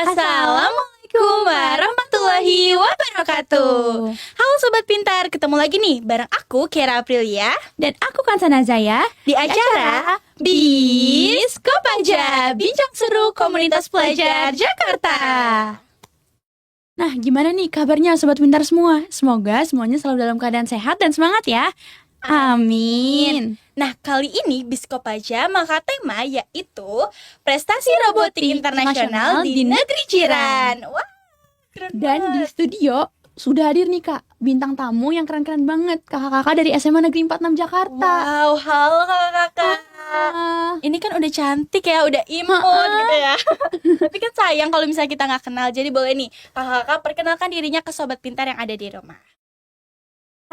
Assalamualaikum warahmatullahi wabarakatuh. Halo Sobat Pintar, ketemu lagi nih bareng aku Kera Aprilia dan aku Kansana Zaya di acara Biskopaja, Bincang Seru Komunitas Pelajar Jakarta. Nah, gimana nih kabarnya Sobat Pintar semua? Semoga semuanya selalu dalam keadaan sehat dan semangat ya. Amin. Nah, kali ini Biskopaja mengangkat tema yaitu Prestasi Robotik Internasional di Negeri Jiran. Wah, keren Dan banget. di studio sudah hadir nih Kak, bintang tamu yang keren-keren banget, kakak-kakak dari SMA Negeri 46 Jakarta. Wow, halo kakak-kakak. Ini kan udah cantik ya, udah imut gitu ya. Tapi kan sayang kalau misalnya kita nggak kenal. Jadi boleh nih kakak-kakak perkenalkan dirinya ke Sobat Pintar yang ada di rumah.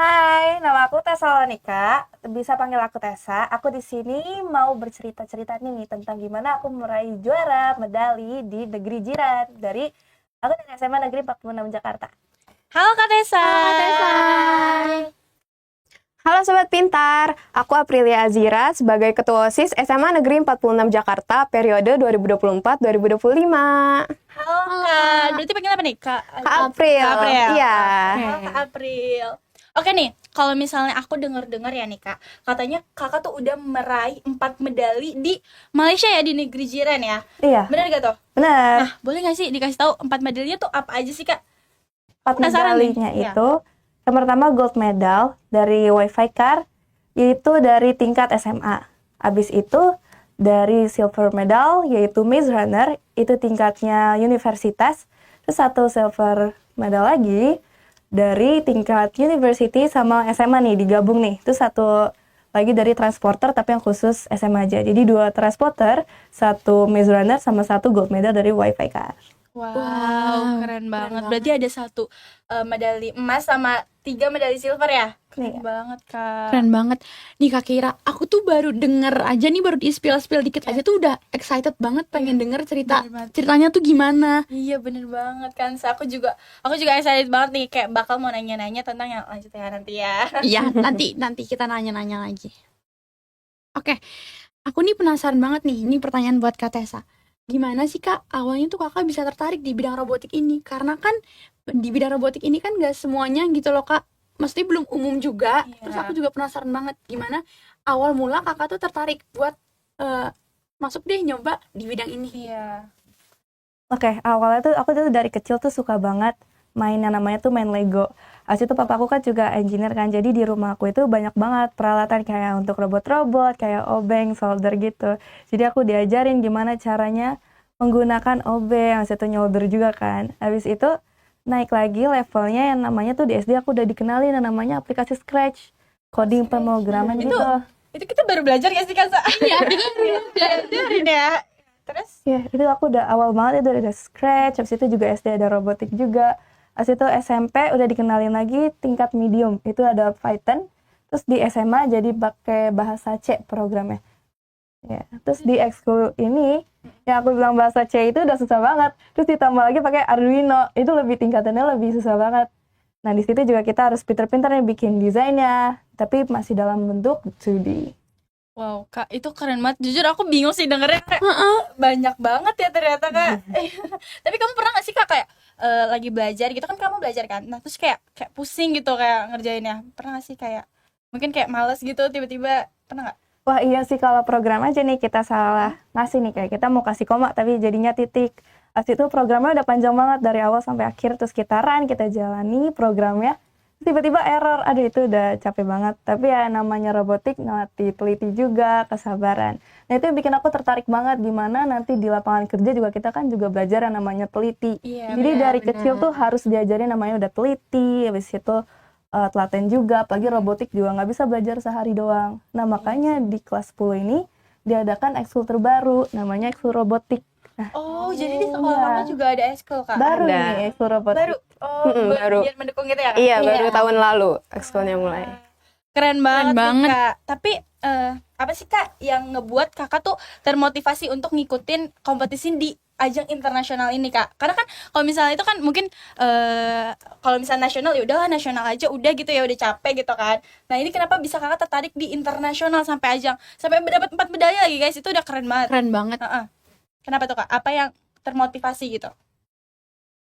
Hai, nama aku Tesalonika. Bisa panggil aku Tessa. Aku di sini mau bercerita-cerita nih tentang gimana aku meraih juara medali di negeri jiran dari SMA Negeri 46 Jakarta. Halo Kak Tessa. Halo Sobat Pintar, aku Aprilia Azira sebagai Ketua OSIS SMA Negeri 46 Jakarta periode 2024-2025. Halo Kak. Berarti panggil apa nih Kak? Kak April. Kak April. Iya. Halo Kak April. Oke nih, kalau misalnya aku dengar-dengar ya nih Kak, katanya Kakak tuh udah meraih 4 medali di Malaysia ya, di negeri jiran ya. Iya, Benar gak tuh? benar. Nah, boleh gak sih dikasih tahu 4 medalinya tuh apa aja sih Kak? 4 penasaran nih. medalinya Iya. itu, yang pertama gold medal dari Wi-Fi Car, yaitu dari tingkat SMA. Habis itu dari silver medal, yaitu Maze Runner, itu tingkatnya universitas. Terus satu silver medal lagi dari tingkat university sama SMA nih, digabung nih. Terus satu lagi dari transporter tapi yang khusus SMA aja. Jadi 2 transporter, 1 Maze Runner sama 1 gold medal dari Wi-Fi Car. Wow, keren banget. Berarti ada 1 medali emas sama 3 medali silver ya? Keren Iya. banget Kak. Keren banget. Nih Kak Kira, aku tuh baru denger aja nih, baru di-spill dikit aja tuh udah excited banget pengen denger bener banget. ceritanya tuh gimana. Iya bener banget kan. Aku juga excited banget nih, kayak bakal mau nanya-nanya tentang yang lanjut ya nanti ya. Iya, nanti kita nanya-nanya lagi. Oke, aku nih penasaran banget nih. Ini pertanyaan buat Kak Tessa. Gimana sih Kak, awalnya tuh Kakak bisa tertarik di bidang robotik ini? Karena kan di bidang robotik ini kan gak semuanya gitu loh Kak. Mesti belum umum juga. Iya. Terus aku juga penasaran banget gimana awal mula Kakak tuh tertarik buat masuk deh nyoba di bidang ini. Iya. Oke, awalnya tuh aku tuh dari kecil tuh suka banget main yang namanya tuh main Lego. Habis itu papaku kan juga engineer kan, jadi di rumah aku itu banyak banget peralatan kayak untuk robot-robot, kayak obeng, solder gitu. Jadi aku diajarin gimana caranya menggunakan obeng, habis itu nyolder juga kan. Habis itu naik lagi levelnya yang namanya tuh di SD aku udah dikenalin yang namanya aplikasi Scratch, coding pemrograman Itu- gitu. Itu kita baru belajar gak sih Kak? Iya, belajarin ya. Terus? Ya, itu aku udah awal banget itu ada Scratch, habis itu juga SD ada robotik juga. Habis itu SMP udah dikenalin lagi tingkat medium, itu ada Python. Terus di SMA jadi pakai bahasa C programnya. Ya, terus di ekskul ini yang aku bilang bahasa C itu udah susah banget. Terus ditambah lagi pakai Arduino, itu lebih tingkatannya lebih susah banget. Nah, di situ juga kita harus pinter-pinter nih bikin desainnya, tapi masih dalam bentuk 2D. Wow, Kak, itu keren banget. Jujur aku bingung sih dengernya, kayak banyak banget ya ternyata Kak. Tapi kamu pernah gak sih Kak kayak lagi belajar gitu kan, kamu belajar kan? Nah, terus kayak pusing gitu kayak ngerjainnya. Pernah gak sih kayak mungkin kayak males gitu tiba-tiba, pernah gak? Wah iya sih, kalau program aja nih kita salah ngasih nih, kayak kita mau kasih koma tapi jadinya titik. Habis itu programnya udah panjang banget dari awal sampai akhir, terus kita run, kita jalani programnya, tiba-tiba error, aduh itu udah capek banget. Tapi ya namanya robotik ngelatih teliti juga, kesabaran. Nah itu yang bikin aku tertarik banget, gimana nanti di lapangan kerja juga kita kan juga belajar yang namanya teliti. Iya, Jadi dari benar. kecil tuh harus diajarin namanya udah teliti, habis itu telaten juga, apalagi robotik juga nggak bisa belajar sehari doang. Nah makanya di kelas 10 ini diadakan ekskul terbaru, namanya ekskul robotik. Oh, jadi di sekolah iya. kamu juga ada ekskul Kak? Baru Ada. nih ekskul robotik. Baru? Oh, Baru. biar mendukung gitu ya Kak? Iya, baru tahun lalu ekskulnya mulai. Keren banget, nih, banget. Kak. Tapi apa sih Kak yang ngebuat Kakak tuh termotivasi untuk ngikutin kompetisi di ajang internasional ini Kak? Karena kan kalau misalnya itu kan mungkin kalau misalnya nasional ya udahlah nasional aja udah gitu ya, udah capek gitu kan. Nah, ini kenapa bisa Kakak tertarik di internasional sampai ajang sampai dapat 4 medali lagi guys, itu udah keren banget. Keren banget. Heeh. Kenapa tuh Kak? Apa yang termotivasi gitu?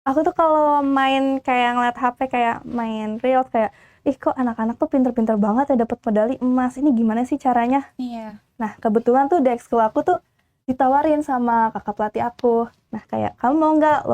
Aku tuh kalau main kayak ngeliat HP, kayak main reels, kayak ih kok anak-anak tuh pinter-pinter banget ya dapat medali emas, ini gimana sih caranya. Iya. Nah kebetulan tuh di ekskul aku tuh ditawarin sama kakak pelatih aku, nah kayak kamu mau nggak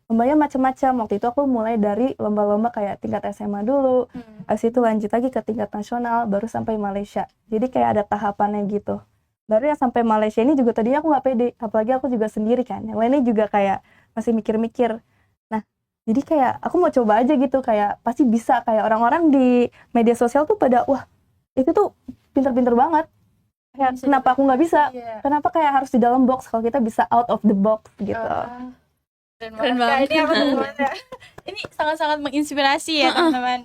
lombanya macam-macam. Waktu itu aku mulai dari lomba-lomba kayak tingkat SMA dulu, habis itu lanjut lagi ke tingkat nasional, baru sampai Malaysia. Jadi kayak ada tahapannya gitu. Baru yang sampai Malaysia ini juga tadinya aku nggak pede, apalagi aku juga sendiri kan, yang lainnya juga kayak masih mikir-mikir. Nah jadi kayak aku mau coba aja gitu, kayak pasti bisa, kayak orang-orang di media sosial tuh pada wah itu tuh pinter-pinter banget, kayak Bisa kenapa aku nggak bisa, Iya. kenapa kayak harus di dalam box kalau kita bisa out of the box gitu. Keren banget. Kak. Ini aku seneng banget ya. Ini sangat-sangat menginspirasi ya teman-teman.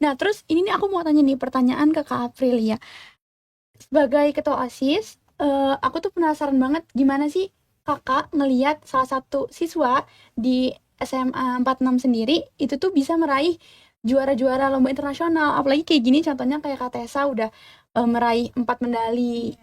Nah, terus ini nih aku mau tanya nih pertanyaan ke Kak Aprilia. Sebagai ketua OSIS, aku tuh penasaran banget gimana sih kakak ngelihat salah satu siswa di SMA 46 sendiri itu tuh bisa meraih juara-juara lomba internasional. Apalagi kayak gini contohnya kayak Kak Tessa udah meraih 4 medali.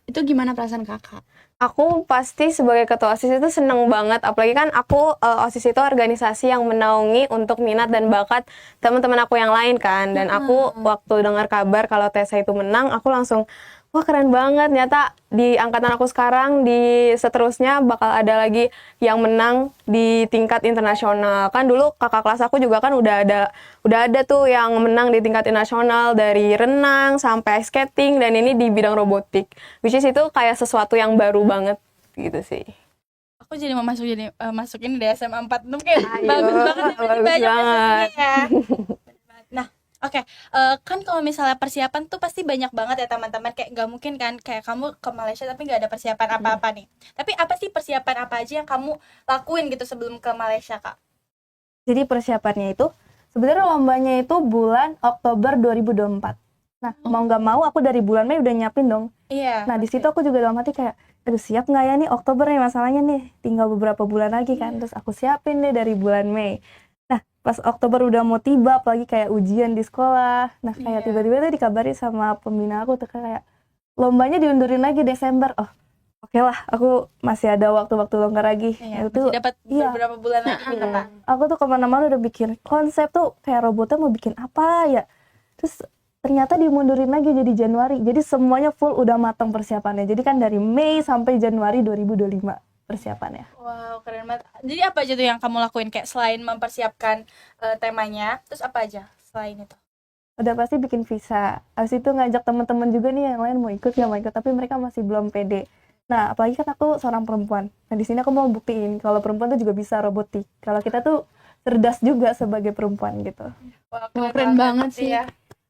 Itu gimana perasaan kakak? Aku pasti sebagai ketua OSIS itu seneng banget, apalagi kan aku OSIS itu organisasi yang menaungi untuk minat dan bakat teman-teman aku yang lain kan. Dan aku waktu dengar kabar kalau Tessa itu menang, aku langsung wah keren banget, ternyata di angkatan aku sekarang di seterusnya bakal ada lagi yang menang di tingkat internasional. Kan dulu kakak kelas aku juga kan udah ada tuh yang menang di tingkat internasional dari renang sampai ice skating, dan ini di bidang robotik. Which is itu kayak sesuatu yang baru banget gitu sih. Aku jadi mau masukin di SMA 46 kayak Ayo, bagus banget ya, bagus banyak banget. prestasinya ya. Nah, oke, kan kalau misalnya persiapan tuh pasti banyak banget ya teman-teman, kayak nggak mungkin kan kayak kamu ke Malaysia tapi nggak ada persiapan apa-apa nih. Tapi apa sih persiapan apa aja yang kamu lakuin gitu sebelum ke Malaysia, Kak? Jadi persiapannya itu sebenarnya lombanya itu bulan Oktober 2024. Nah mau nggak mau aku dari bulan Mei udah nyiapin dong. Iya. Nah di situ aku juga dalam hati kayak aduh siap nggak ya nih Oktober nih, masalahnya nih tinggal beberapa bulan lagi kan. Terus aku siapin deh dari bulan Mei. Nah pas Oktober udah mau tiba, apalagi kayak ujian di sekolah, nah kayak Iya. tiba-tiba tuh dikabari sama pembina aku tuh kayak lombanya diundurin lagi Desember. Oh oke lah, aku masih ada waktu-waktu longgar lagi. Iya, Itu masih dapat iya. beberapa bulan lagi gitu, Kak. Aku tuh kemana-mana udah bikin konsep tuh kayak robotnya mau bikin apa ya, terus ternyata dimundurin lagi jadi Januari, jadi semuanya full udah matang persiapannya. Jadi kan dari Mei sampai Januari 2025 persiapannya. Wow, keren banget. Jadi apa aja tuh yang kamu lakuin kayak selain mempersiapkan temanya, terus apa aja selain itu? Udah pasti bikin visa, habis itu ngajak teman-teman juga nih yang lain mau ikut ya mau ikut, tapi mereka masih belum pede. Nah apalagi kan aku seorang perempuan, nah di sini aku mau buktiin kalau perempuan tuh juga bisa robotik, kalau kita tuh cerdas juga sebagai perempuan gitu. Wah, Wah, keren banget sih. ya.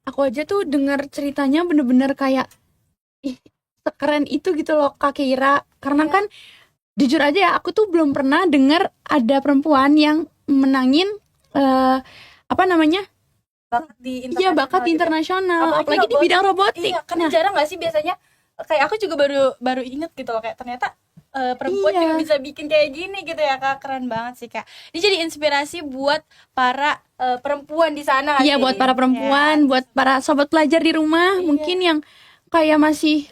Aku aja tuh dengar ceritanya bener-bener kayak ih, sekeren itu gitu loh Kak Keira. Karena kan jujur aja ya, aku tuh belum pernah dengar ada perempuan yang menangin apa namanya? Bakat di Iya, bakat di gitu. internasional, Apalagi apalagi di robotik. bidang robotik. Iya, kan Nah, jarang gak sih biasanya kayak aku juga baru inget gitu loh, kayak ternyata perempuan Iya. juga bisa bikin kayak gini gitu ya, Kak. Keren banget sih, Kak. Ini jadi inspirasi buat para perempuan di sana. iya sih. buat para perempuan, buat para sobat pelajar di rumah Iya. mungkin yang kayak masih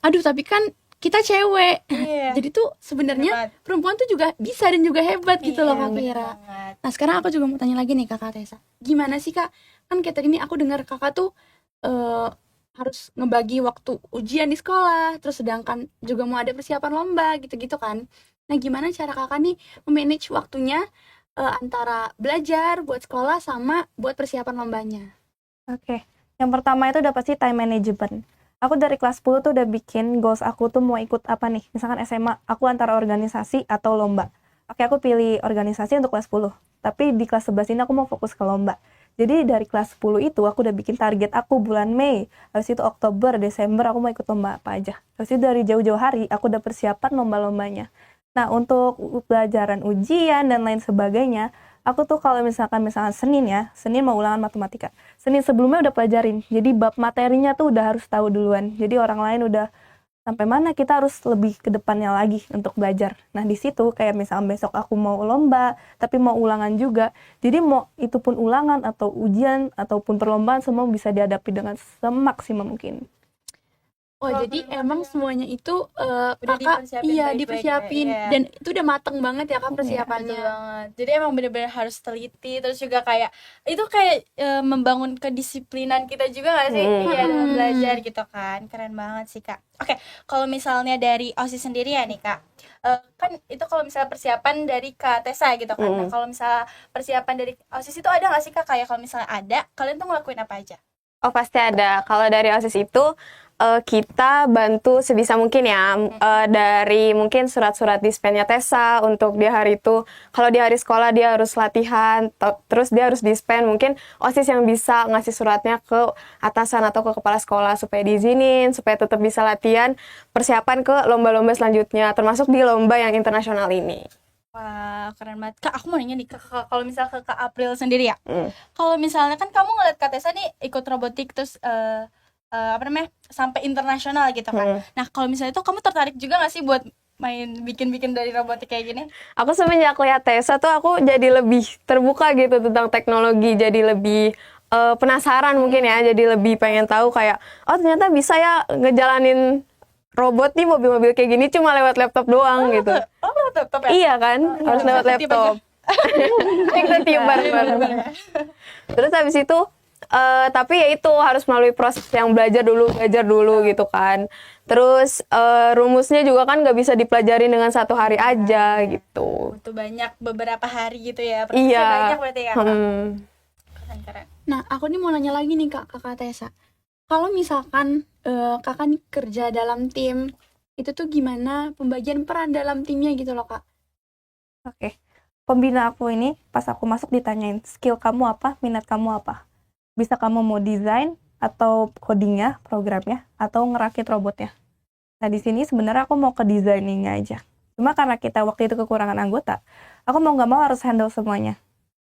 aduh tapi kan kita cewek. Iya. Jadi tuh sebenarnya Hebat. perempuan tuh juga bisa dan juga hebat gitu loh Iya, Kak bener Keira. banget. Nah sekarang aku juga mau tanya lagi nih Kakak Tessa, gimana sih Kak, kan kayak tadi nih aku dengar Kakak tuh harus ngebagi waktu ujian di sekolah, terus sedangkan juga mau ada persiapan lomba gitu-gitu kan. Nah gimana cara Kakak nih memanage waktunya antara belajar buat sekolah sama buat persiapan lombanya? Oke, yang pertama itu udah pasti time management. Aku dari kelas 10 tuh udah bikin goals aku tuh mau ikut apa nih. Misalkan SMA, aku antara organisasi atau lomba. Oke, aku pilih organisasi untuk kelas 10. Tapi di kelas 11 ini aku mau fokus ke lomba. Jadi dari kelas 10 itu aku udah bikin target aku bulan Mei. Habis itu Oktober, Desember aku mau ikut lomba apa aja. Habis itu dari jauh-jauh hari aku udah persiapan lomba-lombanya. Nah, untuk pelajaran ujian dan lain sebagainya, aku tuh kalau misalkan Senin ya, Senin mau ulangan matematika. Senin sebelumnya udah pelajarin. Jadi bab materinya tuh udah harus tahu duluan. Jadi orang lain udah sampai mana kita harus lebih ke depannya lagi untuk belajar. Nah, di situ kayak misalkan besok aku mau lomba, tapi mau ulangan juga. Jadi mau itu pun ulangan atau ujian ataupun perlombaan semua bisa dihadapi dengan semaksimal mungkin. Oh, Oh, jadi keren emang banget ya. semuanya itu Udah kakak dipersiapin iya baik-baik dipersiapin ya, iya. dan itu udah mateng banget ya kak Betul persiapannya. banget. Jadi emang bener-bener harus teliti, terus juga kayak itu kayak membangun kedisiplinan kita juga gak sih? Iya, dalam belajar gitu kan. Keren banget sih, Kak. Oke, kalau misalnya dari OSIS sendiri ya nih, Kak. Kan itu kalau misalnya persiapan dari Kak Tessa gitu kan. Nah, kalau misalnya persiapan dari OSIS itu ada gak sih, Kak? Kayak kalau misalnya ada, kalian tuh ngelakuin apa aja? Oh, pasti ada. Kalau dari OSIS itu kita bantu sebisa mungkin ya, dari mungkin surat-surat dispennya Tessa untuk dia hari itu. Kalau di hari sekolah dia harus latihan, terus dia harus dispen. Mungkin OSIS yang bisa ngasih suratnya ke atasan atau ke kepala sekolah supaya diizinin, supaya tetap bisa latihan persiapan ke lomba-lomba selanjutnya, termasuk di lomba yang internasional ini. Wah, keren banget. Kak, aku mau nanya nih, kalau misalnya ke Kak April sendiri ya. Kalau misalnya kan kamu ngeliat Kak Tessa nih ikut robotik terus apa namanya? Sampai internasional gitu kan. Nah, kalau misalnya itu kamu tertarik juga gak sih buat main bikin-bikin dari robotik kayak gini? Aku semenjak lihat Tessa tuh aku jadi lebih terbuka gitu tentang teknologi, jadi lebih penasaran mungkin ya, jadi lebih pengen tahu kayak, oh ternyata bisa ya ngejalanin robot nih, mobil-mobil kayak gini cuma lewat laptop doang gitu. Oh, laptop ya? Iya kan, harus lewat bisa tiup laptop. Kita tiup bareng-bareng. Terus habis itu, tapi ya itu harus melalui proses yang belajar dulu gitu kan. Terus rumusnya juga kan nggak bisa dipelajari dengan satu hari aja gitu. Butuh banyak beberapa hari gitu ya. Prosesnya Iya. banyak berarti ya, Kak? Keren-keren. Nah, aku nih mau nanya lagi nih kak, kakak Tessa. Kalau misalkan kakak nih kerja dalam tim, itu tuh gimana pembagian peran dalam timnya gitu loh kak? Oke. Pembina aku ini pas aku masuk ditanyain skill kamu apa, minat kamu apa. Bisa kamu mau desain atau codingnya, programnya, atau ngerakit robotnya. Nah di sini sebenarnya aku mau ke desainingnya aja. Cuma karena kita waktu itu kekurangan anggota, aku mau nggak mau harus handle semuanya.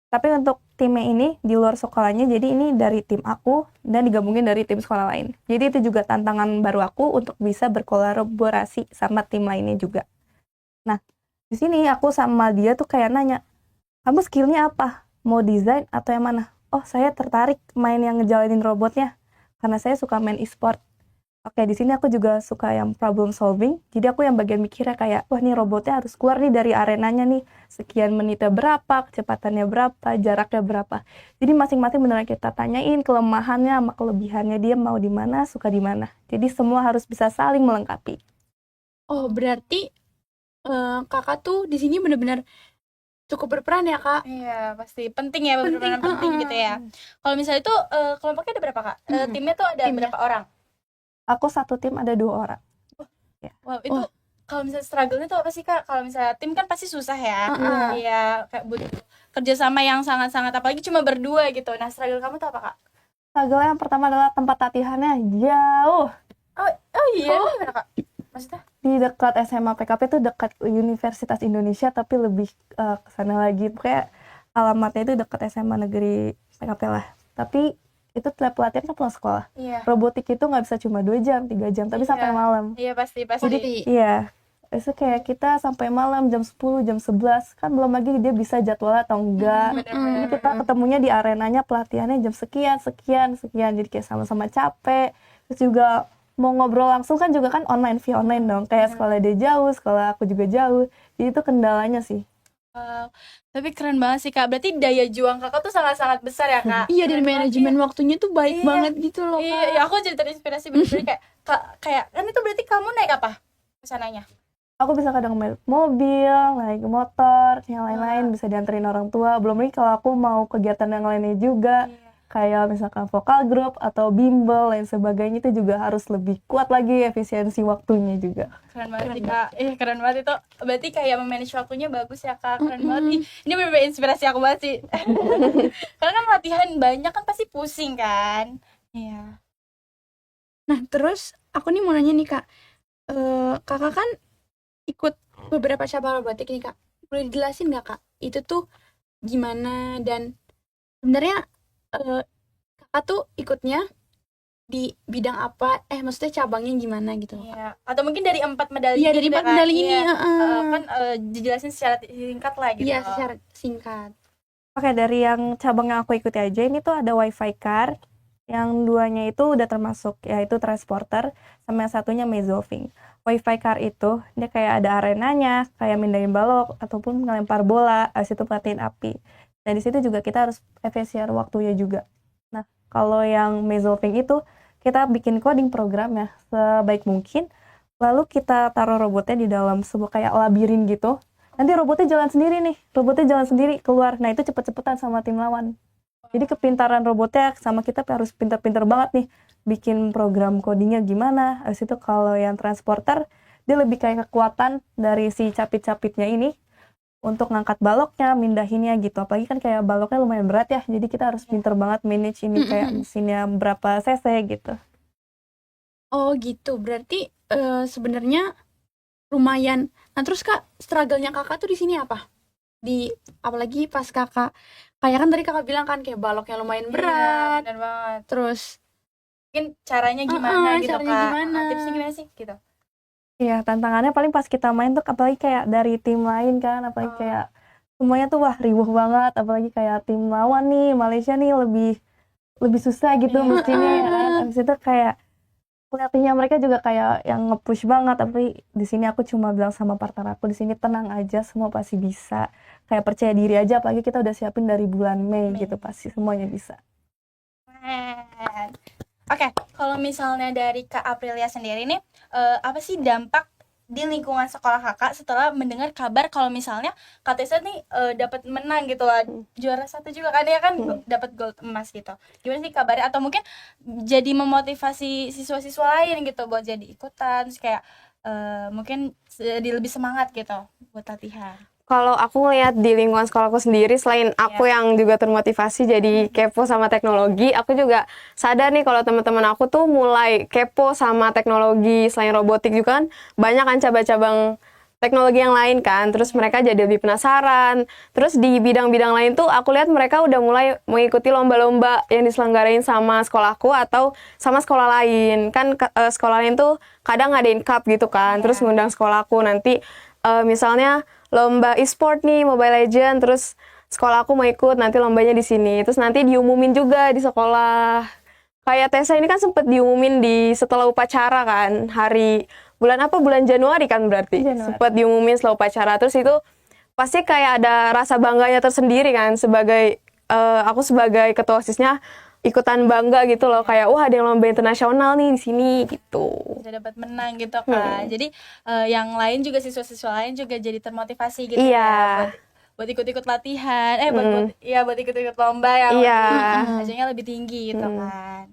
Tapi untuk timnya ini di luar sekolahnya, jadi ini dari tim aku dan digabungin dari tim sekolah lain. Jadi itu juga tantangan baru aku untuk bisa berkolaborasi sama tim lainnya juga. Nah, di sini aku sama dia tuh kayak nanya, kamu skillnya apa? Mau desain atau yang mana? Oh, saya tertarik main yang ngejalanin robotnya, karena saya suka main e-sport. Oke, di sini aku juga suka yang problem solving. Jadi aku yang bagian mikirnya kayak, wah nih robotnya harus keluar nih dari arenanya nih. Sekian menitnya berapa, kecepatannya berapa, jaraknya berapa. Jadi masing-masing beneran kita tanyain kelemahannya sama kelebihannya dia mau di mana, suka di mana. Jadi semua harus bisa saling melengkapi. Oh, berarti kakak tuh di sini bener-bener cukup berperan ya kak? Iya, pasti penting ya, benar-benar Penting, penting gitu ya. Kalau misalnya itu kelompoknya ada berapa, Kak? Timnya tuh ada Timnya. berapa orang? Aku satu tim ada 2 orang. Wow, itu kalau misalnya struggle-nya tuh apa sih, Kak? Kalau misalnya tim kan pasti susah ya. Iya, kayak butuh kerjasama yang sangat-sangat, apalagi cuma berdua gitu. Nah, struggle kamu tuh apa, Kak? Struggle yang pertama adalah tempat latihannya jauh. Oh iya, gimana, Kak? Maksudnya? Di dekat SMA PKP tuh dekat Universitas Indonesia, tapi lebih ke sana lagi. Kayak alamatnya itu dekat SMA Negeri PKP lah. Tapi itu lab pelatihan kan pulang sekolah. Iya. Robotik itu nggak bisa cuma 2 jam, 3 jam, tapi sampai malam. Iya, pasti. Jadi Iya. Itu kayak kita sampai malam jam 10, jam 11. Kan belum lagi dia bisa jadwal atau enggak. Jadi kita ketemunya di arenanya pelatihannya jam sekian. Jadi kayak sama-sama capek. Terus juga mau ngobrol langsung kan juga kan via online dong. Kayak sekolah dia jauh, sekolah aku juga jauh. Jadi itu kendalanya sih. Wow. Tapi keren banget sih, Kak. Berarti daya juang Kakak tuh sangat-sangat besar ya, Kak? iya, dan Keren banget, manajemen waktunya tuh baik Iya. banget gitu loh kak. Iya, ya aku jadi terinspirasi bener-bener kayak kan itu berarti kamu naik apa kesananya? Aku bisa kadang naik mobil, naik motor, yang lain-lain bisa dianterin orang tua. Belum lagi kalau aku mau kegiatan yang lainnya juga, kayak misalkan vokal group atau bimbel lain sebagainya, itu juga harus lebih kuat lagi efisiensi waktunya juga. Keren banget sih, Kak. Keren banget itu. Berarti kayak memanage waktunya bagus ya, Kak. Keren banget. Ini bener-bener inspirasi aku banget sih. Karena kan latihan banyak kan pasti pusing kan. Iya. Nah, terus aku nih mau nanya nih kak, kakak kan ikut beberapa cabang robotik nih kak, boleh dijelasin nggak kak, itu tuh gimana dan sebenarnya kakak tuh ikutnya di bidang apa, maksudnya cabangnya gimana gitu loh kak? Iya. Atau mungkin dari 4 medali Iya, ini dari juga 4 kan? medali ini, Iya. Kan dijelasin secara singkat lah gitu. Iya, secara singkat. Oke, dari yang cabang yang aku ikuti aja, ini tuh ada wifi car, Yang duanya itu udah termasuk, yaitu transporter, sama yang satunya mezzofing. Wi-Fi car itu dia kayak ada arenanya, kayak mindahin balok ataupun ngelempar bola, habis itu matiin api. Dan di situ juga kita harus efisien waktunya juga. Nah, kalau yang mezzofing itu kita bikin coding programnya sebaik mungkin, lalu kita taruh robotnya di dalam sebuah kayak labirin gitu. Nanti robotnya jalan sendiri nih, robotnya jalan sendiri keluar. Nah, itu cepet-cepetan sama tim lawan. Jadi kepintaran robotnya sama kita harus pintar-pintar banget nih bikin program codingnya gimana. Habis itu kalau yang transporter dia lebih kayak kekuatan dari si capit-capitnya ini untuk ngangkat baloknya, mindahinnya gitu. Apalagi kan kayak baloknya lumayan berat ya. Jadi kita harus pintar banget manage ini kayak mesinnya berapa cc gitu. Oh gitu, berarti sebenarnya lumayan. Nah terus Kak, struggle-nya Kakak tuh di sini apa? Apalagi pas Kakak, kayak kan tadi Kakak bilang kan kayak baloknya lumayan Iya, berat. bener banget. Terus Mungkin caranya gimana gitu caranya Kak? gimana? Tipsnya gimana sih gitu? Iya, tantangannya paling pas kita main tuh apalagi kayak dari tim lain kan, apalagi kayak semuanya tuh wah riuh banget, apalagi kayak tim lawan nih, Malaysia nih lebih susah gitu mestinya ya kan. Habis itu kayak pelatihnya mereka juga kayak yang nge-push banget, tapi di sini aku cuma bilang sama partner aku di sini tenang aja, semua pasti bisa. Kayak percaya diri aja, apalagi kita udah siapin dari bulan Mei gitu, pasti semuanya bisa. Keren. Oke, kalau misalnya dari Kak Aprilia sendiri nih, apa sih dampak di lingkungan sekolah Kakak setelah mendengar kabar kalau misalnya Kak Tessa nih dapat menang gitu lah, juara 1 juga kan ya kan, dapat gold emas gitu. Gimana sih kabarnya? Atau mungkin jadi memotivasi siswa-siswa lain gitu buat jadi ikutan, terus kayak mungkin jadi lebih semangat gitu buat latihan. Kalau aku ngeliat di lingkungan sekolahku sendiri, selain aku yang juga termotivasi jadi kepo sama teknologi, aku juga sadar nih kalau teman-teman aku tuh mulai kepo sama teknologi. Selain robotik juga kan banyak kan cabang-cabang teknologi yang lain kan, terus mereka jadi lebih penasaran. Terus di bidang-bidang lain tuh aku lihat mereka udah mulai mengikuti lomba-lomba yang diselenggarain sama sekolahku atau sama sekolah lain. Kan sekolah lain tuh kadang ngadain cup gitu kan, terus ngundang sekolahku nanti misalnya lomba e-sport nih, Mobile Legends, terus sekolah aku mau ikut, nanti lombanya di sini. Terus nanti diumumin juga di sekolah. Kayak Tessa ini kan sempet diumumin setelah upacara kan, bulan Januari kan berarti. Sempet diumumin setelah upacara. Terus itu pasti kayak ada rasa bangganya tersendiri kan, aku sebagai ketua OSISnya ikutan bangga gitu loh, kayak wah ada yang lomba internasional nih di sini gitu. Bisa dapat menang gitu kan. Jadi yang lain juga, siswa-siswa lain juga jadi termotivasi gitu Iya. ya buat ikut-ikut latihan, buat ikut-ikut lomba yang hasilnya lebih tinggi gitu kan.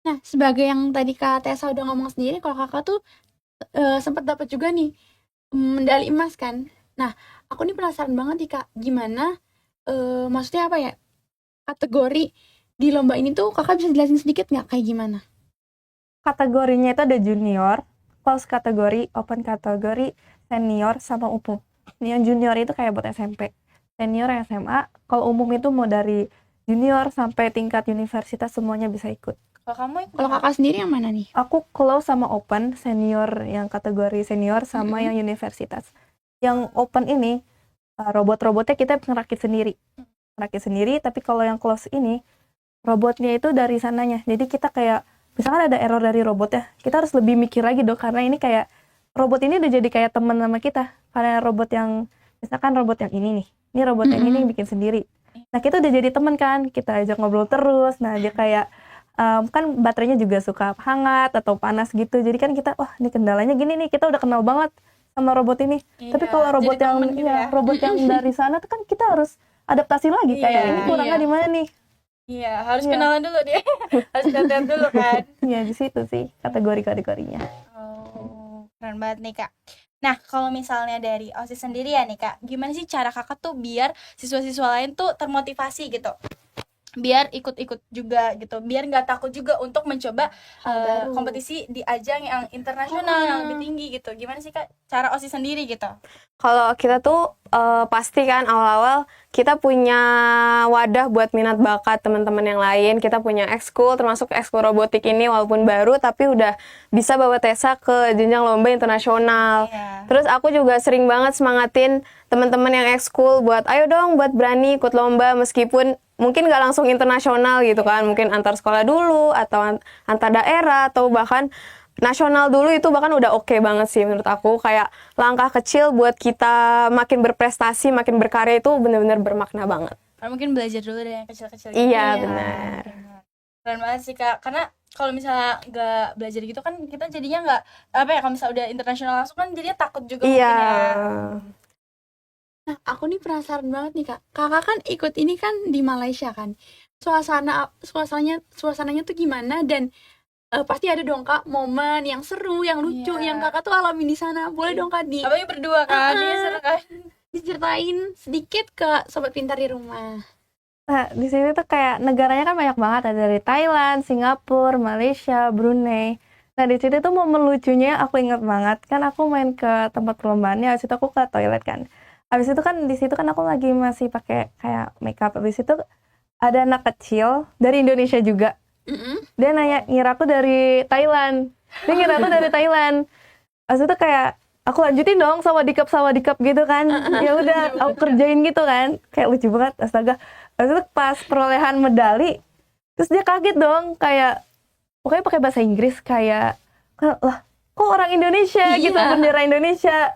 Nah, sebagai yang tadi Kak Tessa udah ngomong sendiri, kalau Kakak tuh sempat dapat juga nih medali emas kan. Nah, aku nih penasaran banget nih Kak, gimana maksudnya apa ya, kategori di lomba ini tuh Kakak bisa jelasin sedikit nggak kayak gimana? Kategorinya itu ada junior, close kategori, open kategori, senior, sama umum. Yang junior itu kayak buat SMP, senior SMA, kalau umum itu mau dari junior sampai tingkat universitas semuanya bisa ikut. Kalau kamu Kalau Kakak sendiri yang mana nih? Aku close sama open, senior yang kategori senior sama yang universitas. Yang open ini robot-robotnya kita ngerakit sendiri, tapi kalau yang close ini robotnya itu dari sananya. Jadi kita kayak misalkan ada error dari robotnya, kita harus lebih mikir lagi dong, karena ini kayak robot ini udah jadi kayak teman sama kita. Karena robot yang misalkan robot yang ini nih, ini robot yang ini bikin sendiri. Nah kita udah jadi teman kan, kita ajak ngobrol terus. Nah dia kayak kan baterainya juga suka hangat atau panas gitu. Jadi kan kita wah ini kendalanya gini nih, kita udah kenal banget sama robot ini. Tapi kalau robot yang gitu ya. robot yang dari sana tuh kan kita harus adaptasi lagi kayak ini kurangnya di mana nih. Iya, harus kenalan dulu dia. Harus lihat dulu kan. Ya di situ sih kategorinya. Oh, keren banget nih Kak. Nah, kalau misalnya dari OSIS sendiri ya nih Kak, gimana sih cara Kakak tuh biar siswa-siswa lain tuh termotivasi gitu? Biar ikut-ikut juga gitu, biar nggak takut juga untuk mencoba kompetisi di ajang yang internasional yang lebih tinggi gitu. Gimana sih Kak cara OSIS sendiri gitu? Kalau kita tuh pasti kan awal-awal kita punya wadah buat minat bakat teman-teman yang lain. Kita punya ekskul, termasuk ekskul robotik ini walaupun baru tapi udah bisa bawa Tessa ke jenjang lomba internasional. Terus aku juga sering banget semangatin teman-teman yang ekskul buat ayo dong buat berani ikut lomba meskipun mungkin nggak langsung internasional gitu kan, mungkin antar sekolah dulu atau antar daerah atau bahkan nasional dulu, itu bahkan udah oke banget sih menurut aku. Kayak langkah kecil buat kita makin berprestasi, makin berkarya, itu benar-benar bermakna banget. Karena mungkin belajar dulu dari yang kecil-kecil gitu. Iya, benar. Keren banget sih Kak, karena kalau misalnya nggak belajar gitu kan kita jadinya nggak, apa ya, kalau misalnya udah internasional langsung kan jadinya takut juga Iya. mungkin ya. Nah, aku nih penasaran banget nih Kak. Kakak kan ikut ini kan di Malaysia kan. Suasananya tuh gimana, dan pasti ada dong Kak momen yang seru, yang lucu, Iya. yang Kakak tuh alami di sana. Boleh dong Kak Apalagi berdua kan, dia seru kan. diceritain sedikit ke sobat pintar di rumah. Nah, di sini tuh kayak negaranya kan banyak banget, ada dari Thailand, Singapura, Malaysia, Brunei. Nah, di situ tuh momen lucunya aku inget banget, kan aku main ke tempat perlombaannya, habis itu aku ke toilet kan. Habis itu kan di situ kan aku lagi masih pakai kayak makeup. Habis itu ada anak kecil dari Indonesia juga. Dia ngira aku dari Thailand. Dia ngira aku dari Thailand. Habis itu kayak aku lanjutin dong sama dikap gitu kan. Ya udah aku kerjain gitu kan. Kayak lucu banget, astaga. Habis itu pas perolehan medali, terus dia kaget dong, kayak pokoknya pakai bahasa Inggris, kayak lah kok orang Indonesia gitu, bendera Indonesia.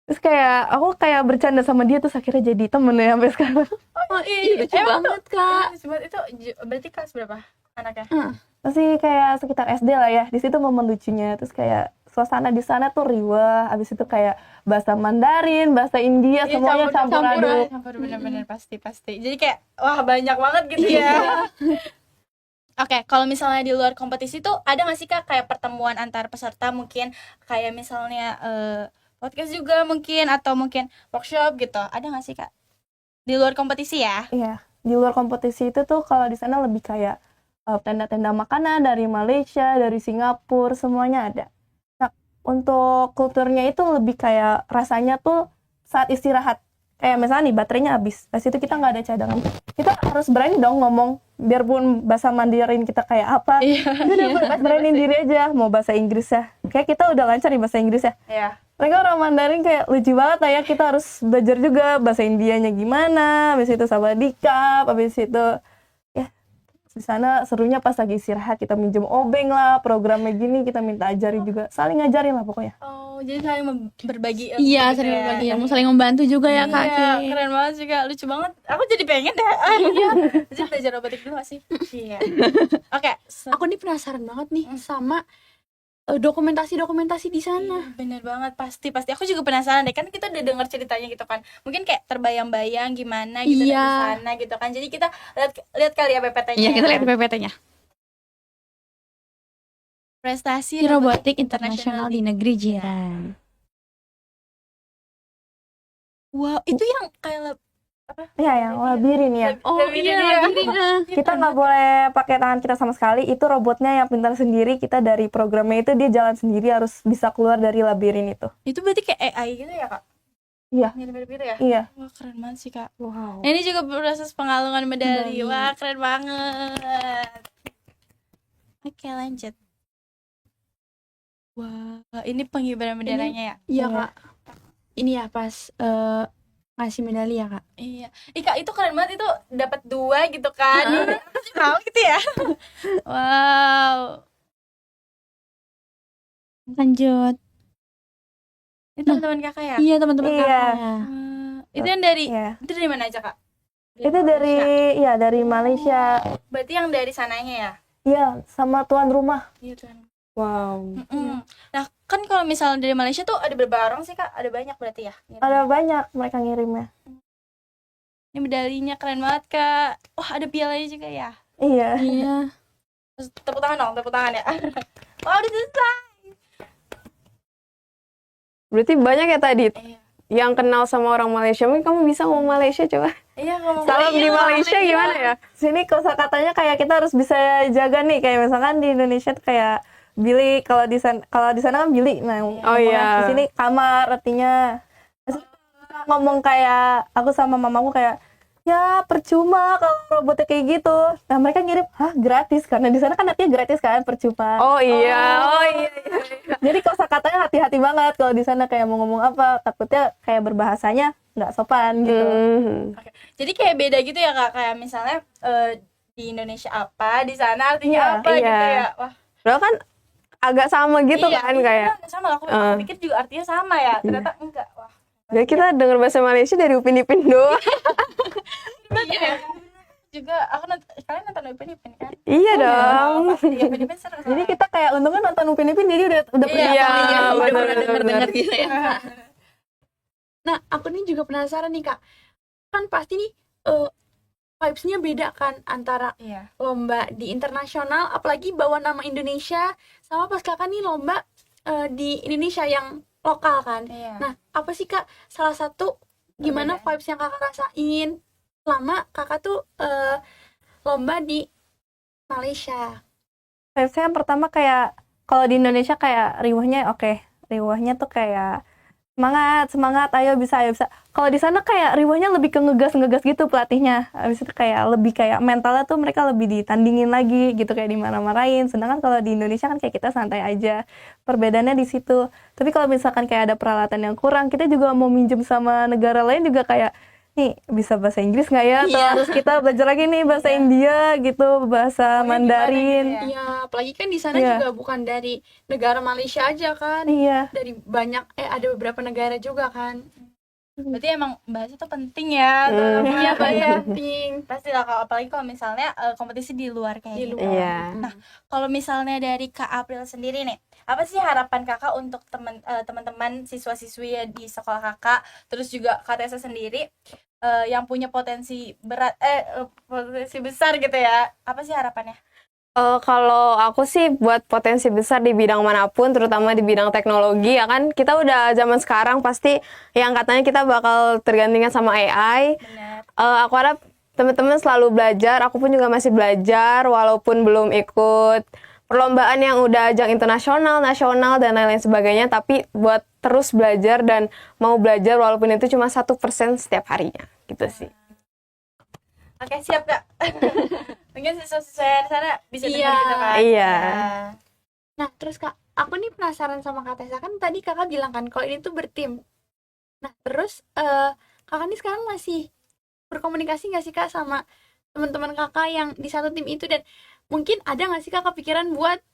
Terus kayak aku kayak bercanda sama dia, terus akhirnya jadi temen ya sampai sekarang. Oh iya, lucu banget Kak. Itu berarti kelas berapa anaknya? Masih kayak sekitar SD lah ya. Di situ momen lucunya. Terus kayak suasana di sana tuh riwah. Habis itu kayak bahasa Mandarin, bahasa India, semuanya campur aduk. Campur bener-bener pasti. Jadi kayak wah banyak banget gitu ya. Oke, kalau misalnya di luar kompetisi tuh ada nggak sih Kak kayak pertemuan antar peserta, mungkin kayak misalnya podcast juga mungkin, atau mungkin workshop gitu, ada nggak sih Kak di luar kompetisi ya? Iya, di luar kompetisi itu tuh kalau di sana lebih kayak tenda-tenda makanan dari Malaysia, dari Singapura, semuanya ada. Nah, untuk kulturnya itu lebih kayak rasanya tuh saat istirahat. Kayak misalnya nih baterainya habis, pas itu kita nggak ada cadangan. Kita harus berani dong ngomong, biarpun bahasa Mandarin kita kayak apa. Udah beraniin diri aja, mau bahasa Inggris ya. Kayak kita udah lancar di bahasa Inggris ya. Iya. Mereka orang Mandarin kayak lucu banget lah ya, kita harus belajar juga bahasa Indianya gimana, habis itu sama dikap, habis itu ya di sana serunya pas lagi istirahat kita minjem obeng lah, programnya gini kita minta ajari juga, saling ngajarin lah pokoknya. Oh, jadi saling berbagi ilmu Iya, gitu sering ya. berbagi ilmu, saling membantu juga ya Kak. Iya, keren banget sih Kak, lucu banget. Aku jadi pengen deh. Iya. Jadi belajar robotik dulu gak sih? Iya. Oke. Aku nih penasaran banget nih sama dokumentasi di sana. Iya, bener banget, pasti aku juga penasaran deh, kan kita udah denger ceritanya gitu kan, mungkin kayak terbayang-bayang gimana gitu dari sana gitu kan, jadi kita lihat kali ya PPT-nya. Iya, kita lihat PPT-nya. Prestasi Robotik internasional di negeri jiran. Wow, itu yang kayak Iya, yang labirin ya. Oh iya, Kita nggak boleh pakai tangan kita sama sekali, itu robotnya yang pintar sendiri, kita dari programnya itu dia jalan sendiri, harus bisa keluar dari labirin itu. itu berarti kayak AI gitu ya Kak? Iya. Mirip-mirip gitu ya? Iya. Wah, keren banget sih Kak. Wow. Nah, ini juga proses pengalungan medali. Wah, keren banget. Oke, lanjut. Wah, ini pengibaran benderanya ya? Iya Kak. Ini ya pas ngasih medali ya Kak. Iya. Kak, itu keren banget, itu dapat 2 gitu kan. Aku juga mau gitu ya. Wow. Lanjut. Itu teman-teman Kakak ya? Iya, teman-teman Iya. Kakak. Itu yang dari Iya. itu dari mana aja, Kak? Itu dari Malaysia. dari Malaysia. Berarti yang dari sananya ya? Iya, sama tuan rumah. Iya, tuan. Wow. Nah, kan kalau misalnya dari Malaysia tuh ada berapa orang sih, Kak? Ada banyak berarti ya? Ada banyak mereka ngirimnya. Ini medalinya keren banget, Kak. Wah, ada pialanya juga ya? Iya. Iya. Terus tepuk tangan dong, tepuk tangan ya. Wah, udah selesai. Berarti banyak ya tadi Iya. yang kenal sama orang Malaysia. Mungkin kamu bisa ngomong Malaysia coba. Iya, ngomong. Salam di Malaysia gimana ya? Sini kosakatanya kayak kita harus bisa jaga nih, kayak misalkan di Indonesia tuh kayak bilik, kalau di sana kan bilik. Nah, Oh iya. di sini kamar artinya. Terus kita ngomong kayak aku sama mamaku kayak ya percuma kalau robotnya kayak gitu. Nah, mereka ngirim, "Hah, gratis?" Karena di sana kan artinya gratis kan, percuma. Oh iya. Oh iya. Jadi kosakatanya hati-hati banget kalau di sana kayak mau ngomong apa, takutnya kayak berbahasanya nggak sopan gitu. Oke. Jadi kayak beda gitu ya Kak, kayak misalnya di Indonesia apa, di sana artinya Iya, apa gitu iya. ya. Wah, Padahal kan agak sama gitu iya, kan iya, kayak. sama aku pikir juga artinya sama ya. Ternyata enggak. Wah. Ya kita dengar bahasa Malaysia dari Upin Ipin doang. Iya. Juga aku kalian nonton Upin Ipin kan? Iya dong. Pasti Upin Ipin seru. Jadi kita kayak untungnya nonton Upin Ipin jadi udah pernah Iya, tahu ya. udah benar, pernah benar, denger gitu ya. Nah, aku nih juga penasaran nih Kak. Kan pasti nih vibes-nya beda kan antara Iya. lomba di internasional, apalagi bawa nama Indonesia, sama pas Kakak nih lomba di Indonesia yang lokal kan. Iya. Nah, apa sih Kak salah satu gimana Perbedaan. vibes yang Kakak rasain selama Kakak tuh lomba di Malaysia? Vibes-nya yang pertama kayak kalau di Indonesia kayak riuhnya oke. Riuhnya tuh kayak semangat, ayo bisa. Kalau di sana kayak riuhnya lebih ke ngegas gitu pelatihnya. Habis itu kayak lebih kayak mentalnya tuh mereka lebih ditandingin lagi gitu kayak dimarah-marahin. Sedangkan kalau di Indonesia kan kayak kita santai aja. Perbedaannya di situ. Tapi kalau misalkan kayak ada peralatan yang kurang, kita juga mau minjem sama negara lain juga kayak nih bisa bahasa Inggris nggak ya? Atau Iya. harus kita belajar lagi nih bahasa India gitu, bahasa Pokoknya Mandarin. gimana gitu ya. Iya, apalagi kan di sana Iya. juga bukan dari negara Malaysia aja kan. Iya. Dari banyak ada beberapa negara juga kan. Berarti emang bahasa tuh penting ya. Iya, bahasa Penting. pasti lah kalau apalagi kalau misalnya kompetisi di luar kayak Di gitu. luar. Iya. Nah, kalau misalnya dari Kak April sendiri nih, apa sih harapan Kakak untuk teman-teman siswa-siswi ya di sekolah Kakak, terus juga Kak Tessa sendiri yang punya potensi potensi besar gitu ya. Apa sih harapannya? Kalau aku sih buat potensi besar di bidang manapun, terutama di bidang teknologi, ya kan kita udah zaman sekarang pasti yang katanya kita bakal tergantikan sama AI. Benar. Aku harap teman-teman selalu belajar, aku pun juga masih belajar walaupun belum ikut perlombaan yang udah ajang internasional, nasional, dan lain-lain sebagainya, tapi buat terus belajar dan mau belajar walaupun itu cuma 1% setiap harinya, gitu sih. Oke, siap Kak. Mungkin siswa-siswa di sana bisa dengar Iya. gitu kan. Iya. Nah, terus Kak, aku nih penasaran sama Kak Tessa. Kan tadi Kakak bilang kan kalau ini tuh bertim. Nah, terus Kakak nih sekarang masih berkomunikasi nggak sih Kak sama teman-teman Kakak yang di satu tim itu, dan mungkin ada nggak sih Kak kepikiran buat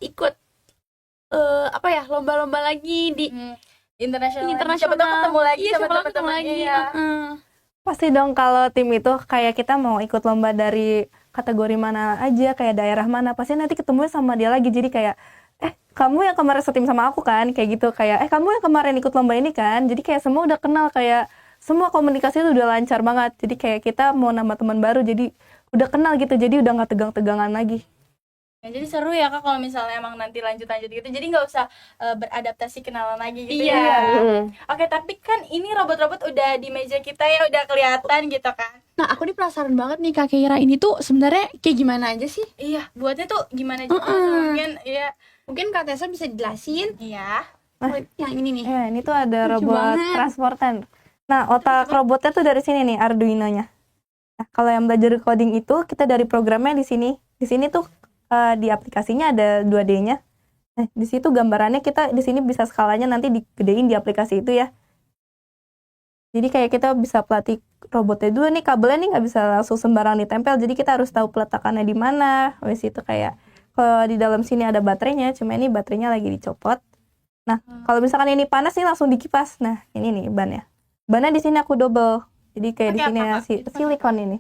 ikut apa ya, lomba-lomba lagi di Internasional. internasional? Siapa tahu ketemu lagi Iya, sama siapa tahu ketemu teman-teman. lagi. Iya. Pasti dong kalau tim itu kayak kita mau ikut lomba dari kategori mana aja, kayak daerah mana, pasti nanti ketemu sama dia lagi. Jadi kayak, kamu yang kemarin setim sama aku kan, kayak gitu. Kayak, kamu yang kemarin ikut lomba ini kan. Jadi kayak semua udah kenal, kayak semua komunikasi itu udah lancar banget. Jadi kayak kita mau nambah teman baru, jadi udah kenal gitu. Jadi udah nggak tegang-tegangan lagi. Ya, jadi seru ya Kak kalau misalnya emang nanti lanjut-lanjut gitu. Jadi nggak usah beradaptasi kenalan lagi gitu Iya. ya. Mm. Oke, tapi kan ini robot-robot udah di meja kita ya, udah kelihatan gitu kan. Nah, aku nih penasaran banget nih Kak Keira, ini tuh sebenarnya kayak gimana aja sih? Iya, buatnya tuh gimana juga mungkin iya. Mungkin Kak Tessa bisa jelasin. Iya. Yang ini nih. Ini tuh ada Lucu robot banget. transporter. Nah, otak robotnya tuh dari sini nih, Arduino-nya. Nah, kalau yang belajar coding itu, kita dari programnya di sini. Di sini tuh di aplikasinya ada 2D-nya. Nah, di situ gambarannya kita di sini bisa skalanya nanti digedein di aplikasi itu ya. Jadi kayak kita bisa pelatih robotnya dulu nih, kabelnya nih nggak bisa langsung sembarang ditempel. Jadi kita harus tahu peletakannya di mana. Habis itu kayak kalau di dalam sini ada baterainya, cuma ini baterainya lagi dicopot. Nah, kalau misalkan ini panas nih langsung dikipas. Nah, ini nih bannya. Bannya di sini aku double. Jadi kayak di Pakai sini apa, ya Kak? silikon ini.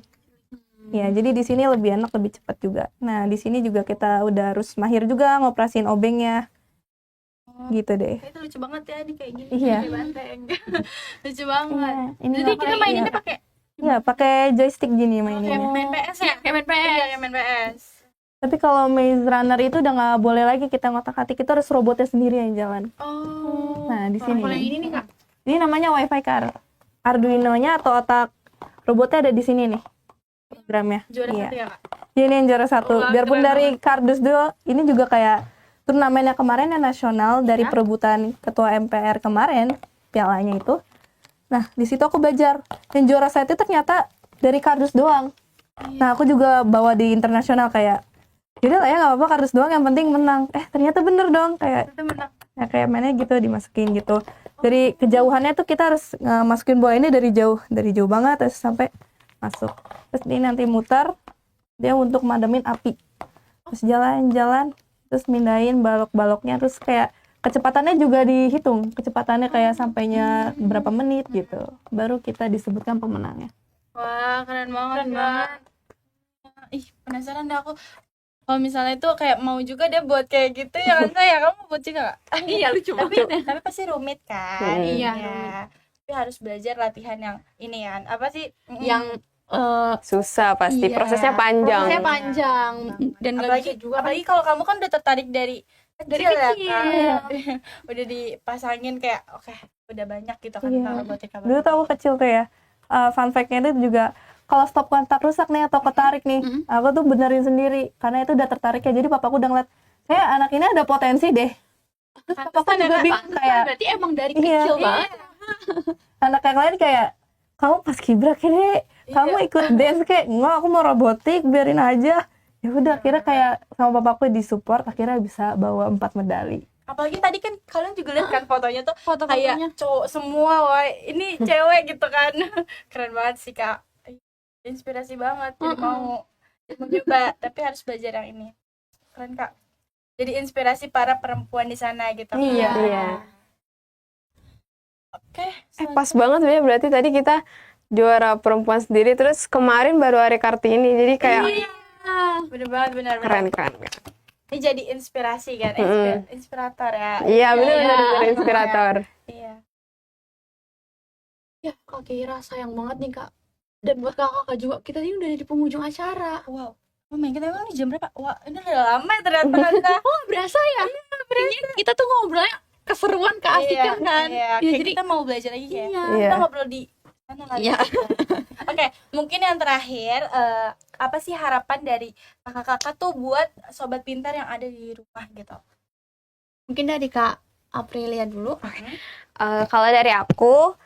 Ya, jadi di sini lebih enak, lebih cepat juga. Nah, di sini juga kita udah harus mahir juga ngoperasin obengnya. Gitu deh. Itu lucu banget ya di kayak gini. Iya. Kayak banteng. Lucu banget. Ini Jadi kita maininnya iya. pakai Iya, pakai joystick gini kayak maininnya. main PS ya? Kayak main PS. Iya, kayak main PS. Tapi kalau Maze Runner itu udah nggak boleh lagi kita ngotak-atik, itu harus robotnya sendiri yang jalan. Oh. Nah, di sini. Kalau yang ini nih Kak. Ini namanya Wi-Fi car. Arduino-nya atau otak robotnya ada di sini nih programnya. Juara Iya. satu ya Kak? Ini yang juara satu. Wah, Biarpun keren dari kardus duo, ini juga kayak turnamennya kemarin yang nasional dari Ya. perebutan ketua MPR kemarin, pialanya itu. Nah, di situ aku belajar. Yang juara satu itu ternyata dari kardus doang. Nah, aku juga bawa di internasional kayak, yaudah lah ya nggak apa-apa kardus doang, yang penting menang. Ternyata bener dong, kayak Itu menang. ya kayak mainnya gitu dimasukin gitu. Dari kejauhannya tuh kita harus masukin bola ini dari jauh banget terus sampai masuk. Terus ini nanti muter dia untuk mademin api. Terus jalan-jalan terus mindahin balok-baloknya terus kayak kecepatannya juga dihitung. Kecepatannya kayak sampainya berapa menit gitu. Baru kita disebutkan pemenangnya. Wah, keren banget, Kak. Ih, penasaran deh aku. Kalau misalnya itu kayak mau juga deh buat kayak gitu ya kan saya, kamu mau buat juga nggak? Iya, lucu Tapi pasti rumit kan. Iya, Tapi harus belajar latihan yang ini kan. Apa sih? yang Susah pasti, Iya. prosesnya panjang. prosesnya panjang dan nggak apalagi bisa juga kan. apalagi kalau kamu kan udah tertarik dari Dari kecil ya, kecil. Kak. Udah dipasangin kayak oke, udah banyak gitu kan Iya. tentang robotika. Dulu tuh aku kecil tuh ya, fun fact-nya itu juga kalau stop kontak rusak nih atau ketarik nih, aku tuh benerin sendiri karena itu udah tertarik ya. Jadi papaku udah ngeliat, kayak anak ini ada potensi deh. Terus papaku juga bingung kayak, Berarti emang dari Iya. kecil banget. anak yang lain kayak, kamu pas kibra kayak kamu ikut dance kayak, enggak aku mau robotik biarin aja. Ya udah akhirnya kayak sama papaku disupport, akhirnya bisa bawa 4 medali. Apalagi tadi kan kalian juga lihat kan fotonya tuh Foto-fotonya. kayak cowok semua, wah ini cewek gitu kan. Keren banget sih Kak. Inspirasi banget. Jadi mau nyoba, tapi harus belajar yang ini. Keren Kak. Jadi inspirasi para perempuan di sana gitu. Iya. Iya. Oke. Pas banget sebenarnya berarti tadi kita juara perempuan sendiri, terus kemarin baru hari Kartini, jadi kayak Bener banget, bener. keren. Ini jadi inspirasi kan, inspirator ya. Iya benar inspirator. Iya. Ya, Kak Kira sayang banget nih, Kak. Dan buat kakak juga, kita ini udah di penghujung acara. Wow. Oh my god, emang ini jam berapa? Wah, ini udah lama ya ternyata. Oh, berasa ya? Kayaknya kita tuh ngobrolnya keseruan, keasikan kan? Iya, Ya, kayak jadi kita mau belajar lagi kayak. Iya. Kita ngobrol di sana kali. Iya. Oke, mungkin yang terakhir apa sih harapan dari kakak-kakak tuh buat sobat pintar yang ada di rumah gitu? mungkin dari Kak Aprilia dulu. Kalau dari aku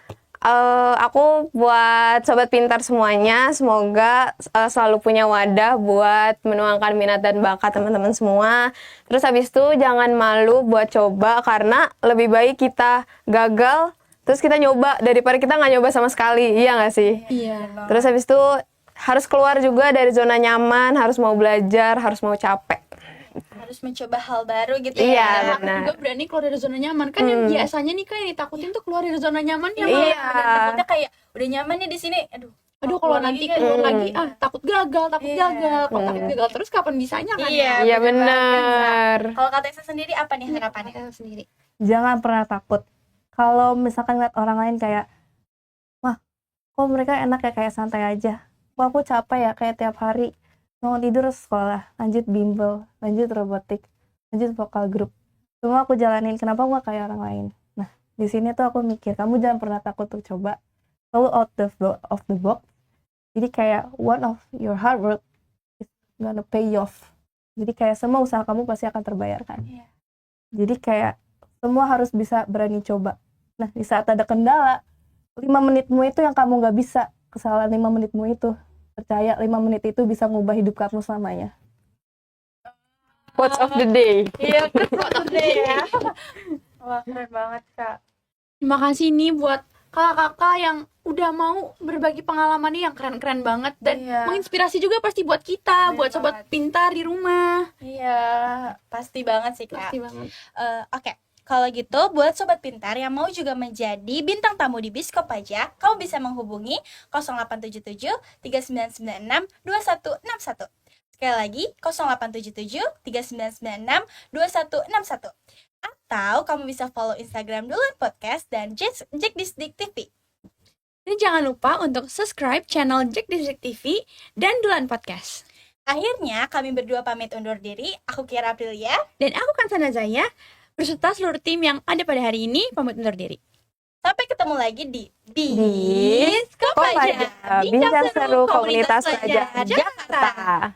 buat sobat pintar semuanya, semoga selalu punya wadah buat menuangkan minat dan bakat teman-teman semua. Terus habis itu jangan malu buat coba, karena lebih baik kita gagal terus kita nyoba daripada kita nggak nyoba sama sekali, iya nggak sih? Iya. Terus habis itu harus keluar juga dari zona nyaman, harus mau belajar, harus mau capek. Harus mencoba hal baru gitu Iya, ya. Aku benar. juga berani keluar dari zona nyaman. Kan yang biasanya nih Kak yang ditakutin tuh keluar dari zona nyaman ya. Iya. Dan takutnya kayak udah nyaman nih di sini. Aduh, kalau nanti keluar lagi takut gagal. Iya. Kalau takut gagal terus kapan bisanya kan? Iya, Iya bener benar. banget. Kalau Kak Tessa sendiri apa nih harapannya? Saya sendiri. Jangan pernah takut. Kalau misalkan lihat orang lain kayak, wah, kok mereka enak ya kayak santai aja. Wah, aku capek ya kayak tiap hari mau tidur sekolah, lanjut bimbel, lanjut robotik, lanjut vokal grup. Semua aku jalanin. Kenapa gua kayak orang lain? Nah, di sini tuh aku mikir, kamu jangan pernah takut untuk coba. Selalu out of the box. Jadi kayak one of your hard work is gonna pay you off. Jadi kayak semua usaha kamu pasti akan terbayarkan. Iya. Jadi kayak semua harus bisa berani coba. Nah, di saat ada kendala, 5 menitmu itu yang kamu nggak bisa. Kesalahan 5 menitmu itu. Percaya 5 menit itu bisa ngubah hidup kamu selamanya. Quotes of the day. Iya, keren ya. Wah, keren banget Kak. Terima kasih nih buat kakak-kakak yang udah mau berbagi pengalaman nih yang keren-keren banget dan Iya. menginspirasi juga pasti buat kita, Bener buat sobat banget. pintar di rumah. Iya, pasti banget sih Kak. Pasti banget. Oke, kalau gitu buat sobat pintar yang mau juga menjadi bintang tamu di Biskop Pajak, kamu bisa menghubungi 0877 3996 2161. Sekali lagi 0877 3996 2161. Atau kamu bisa follow Instagram Duluan Podcast dan Jack Disdik TV. Dan jangan lupa untuk subscribe channel Jack District TV dan Dulan Podcast. Akhirnya kami berdua pamit undur diri. Aku Kiara Aprilia. Dan aku Kansana Zaya, berserta seluruh tim yang ada pada hari ini pamit undur diri. Sampai ketemu lagi di Biskop Pajak, bincang seru komunitas pelajar Jakarta.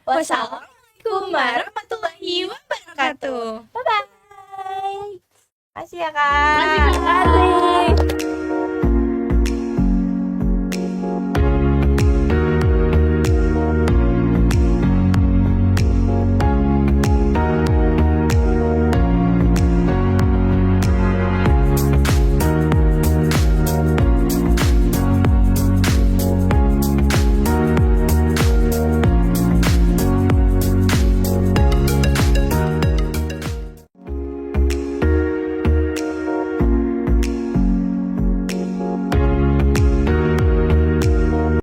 Wassalamualaikum warahmatullahi wabarakatuh. Bye-bye. Makasih ya, Kak. Terima kasih.